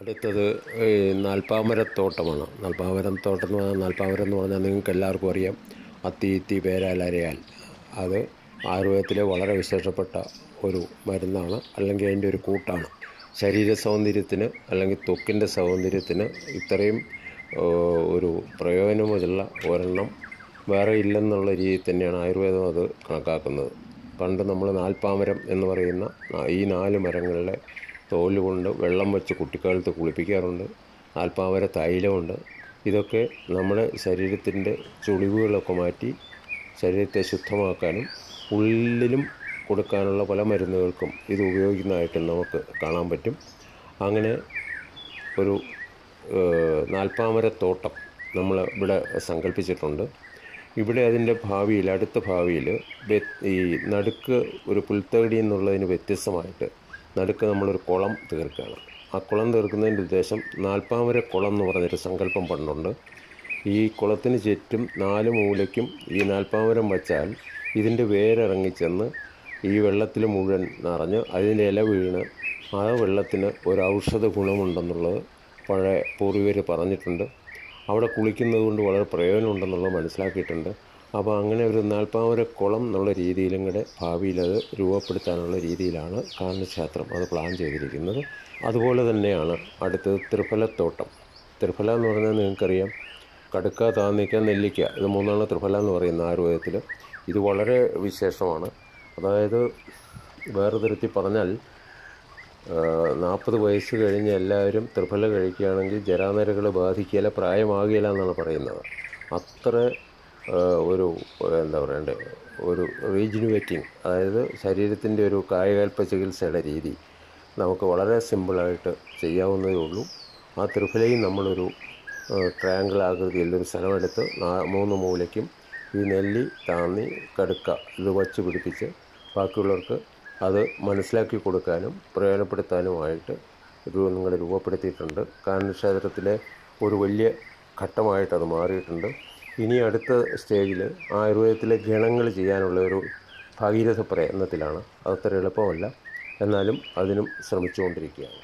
അടുത്തത് ഈ നാൽപ്പാമരത്തോട്ടമാണ്. നാൽപ്പാമരത്തോട്ടം എന്ന് പറഞ്ഞാൽ നാൽപ്പാമരം എന്ന് പറഞ്ഞാൽ നിങ്ങൾക്ക് എല്ലാവർക്കും അറിയാം. അത്തി ഇത്തി പേരാൽ അരയാൽ. അത് ആയുർവേദത്തിലെ വളരെ വിശേഷപ്പെട്ട ഒരു മരുന്നാണ്, അല്ലെങ്കിൽ അതിൻ്റെ ഒരു കൂട്ടാണ്. ശരീര സൗന്ദര്യത്തിന് അല്ലെങ്കിൽ ത്വക്കിൻ്റെ സൗന്ദര്യത്തിന് ഇത്രയും ഒരു പ്രയോജനമുള്ള ഒരെണ്ണം വേറെ ഇല്ലെന്നുള്ള രീതിയിൽ തന്നെയാണ് ആയുർവേദം അത് കണക്കാക്കുന്നത്. പണ്ട് നമ്മൾ നാൽപ്പാമരം എന്ന് പറയുന്ന ഈ 4 മരങ്ങളിലെ തോല് കൊണ്ട് വെള്ളം വെച്ച് കുട്ടിക്കാലത്ത് കുളിപ്പിക്കാറുണ്ട്. നാൽപ്പാമര തൈലമുണ്ട്. ഇതൊക്കെ നമ്മുടെ ശരീരത്തിൻ്റെ ചുളിവുകളൊക്കെ മാറ്റി ശരീരത്തെ ശുദ്ധമാക്കാനും ഉള്ളിലും കൊടുക്കാനുള്ള പല മരുന്നുകൾക്കും ഇത് ഉപയോഗിക്കുന്നതായിട്ട് നമുക്ക് കാണാൻ പറ്റും. അങ്ങനെ ഒരു നാൽപ്പാമരത്തോട്ടം നമ്മൾ ഇവിടെ സങ്കല്പിച്ചിട്ടുണ്ട്. ഇവിടെ അതിൻ്റെ ഭാവിയിൽ, അടുത്ത ഭാവിയിൽ ഈ നടുക്ക് ഒരു പുൽത്തകടി എന്നുള്ളതിന് വ്യത്യസ്തമായിട്ട് നടുക്ക് നമ്മളൊരു കുളം തീർക്കുകയാണ്. ആ കുളം തീർക്കുന്നതിൻ്റെ ഉദ്ദേശം നാൽപ്പാമര കുളം എന്ന് പറഞ്ഞൊരു സങ്കല്പം പണ്ടുണ്ട്. ഈ കുളത്തിന് ചുറ്റും 4 മൂലയ്ക്കും ഈ നാൽപ്പാമരം വച്ചാൽ ഇതിൻ്റെ വേരിറങ്ങിച്ചെന്ന് ഈ വെള്ളത്തിൽ മുഴുവൻ നിറഞ്ഞ് അതിൻ്റെ ഇല വീണ് ആ വെള്ളത്തിന് ഒരു ഔഷധ ഗുണമുണ്ടെന്നുള്ളത് പഴയ പൂർവികർ പറഞ്ഞിട്ടുണ്ട്. അവിടെ കുളിക്കുന്നത് കൊണ്ട് വളരെ പ്രയോജനമുണ്ടെന്നുള്ളത് മനസ്സിലാക്കിയിട്ടുണ്ട്. അപ്പോൾ അങ്ങനെ ഒരു നാൽപ്പാമര കുളം എന്നുള്ള രീതിയിലും കൂടെ ഭാവിയിലത് രൂപപ്പെടുത്താനുള്ള രീതിയിലാണ് കാരണശാസ്ത്രം അത് പ്ലാൻ ചെയ്തിരിക്കുന്നത്. അതുപോലെ തന്നെയാണ് അടുത്തത് ത്രിഫലത്തോട്ടം. ത്രിഫല എന്ന് പറഞ്ഞാൽ നിങ്ങൾക്കറിയാം, കടുക്ക, താന്നിക്ക, നെല്ലിക്ക, ഇത് 3 ത്രിഫല എന്ന് പറയുന്ന ആയുർവേദത്തിൽ. ഇത് വളരെ വിശേഷമാണ്. അതായത് വേറെ തരത്തിൽ പറഞ്ഞാൽ 40 വയസ്സ് കഴിഞ്ഞ് എല്ലാവരും ത്രിഫല കഴിക്കുകയാണെങ്കിൽ ജരാനരകൾ ബാധിക്കുകയില്ല, പ്രായമാകുകയില്ല എന്നാണ് പറയുന്നത്. അത്ര ഒരു എന്താ പറയണ്ടേ, ഒരു റീജുനുവേറ്റിംഗ്, അതായത് ശരീരത്തിൻ്റെ ഒരു കായകൽപ്പ ചികിത്സയുടെ രീതി നമുക്ക് വളരെ സിമ്പിളായിട്ട് ചെയ്യാവുന്നതേ ഉള്ളൂ. ആ ത്രിഫലയും നമ്മളൊരു ട്രയാങ്കിൾ ആകൃതിയിലൊരു സ്ഥലമെടുത്ത് 3 മൂലയ്ക്കും ഈ നെല്ലി, താന്നി, കടുക്ക ഇത് വച്ച് പിടിപ്പിച്ച് ബാക്കിയുള്ളവർക്ക് അത് മനസ്സിലാക്കി കൊടുക്കാനും പ്രയോജനപ്പെടുത്താനുമായിട്ട് നിങ്ങൾ രൂപപ്പെടുത്തിയിട്ടുണ്ട്. കാരണക്ഷേത്രത്തിലെ ഒരു വലിയ ഘട്ടമായിട്ടത് മാറിയിട്ടുണ്ട്. ഇനി അടുത്ത സ്റ്റേജിൽ ആയുർവേദത്തിലെ ഗണങ്ങൾ ചെയ്യാനുള്ള ഒരു ഭഗീരഥ പ്രയത്നത്തിലാണ്. അതത്ര എളുപ്പമല്ല, എന്നാലും അതിനും ശ്രമിച്ചുകൊണ്ടിരിക്കുകയാണ്.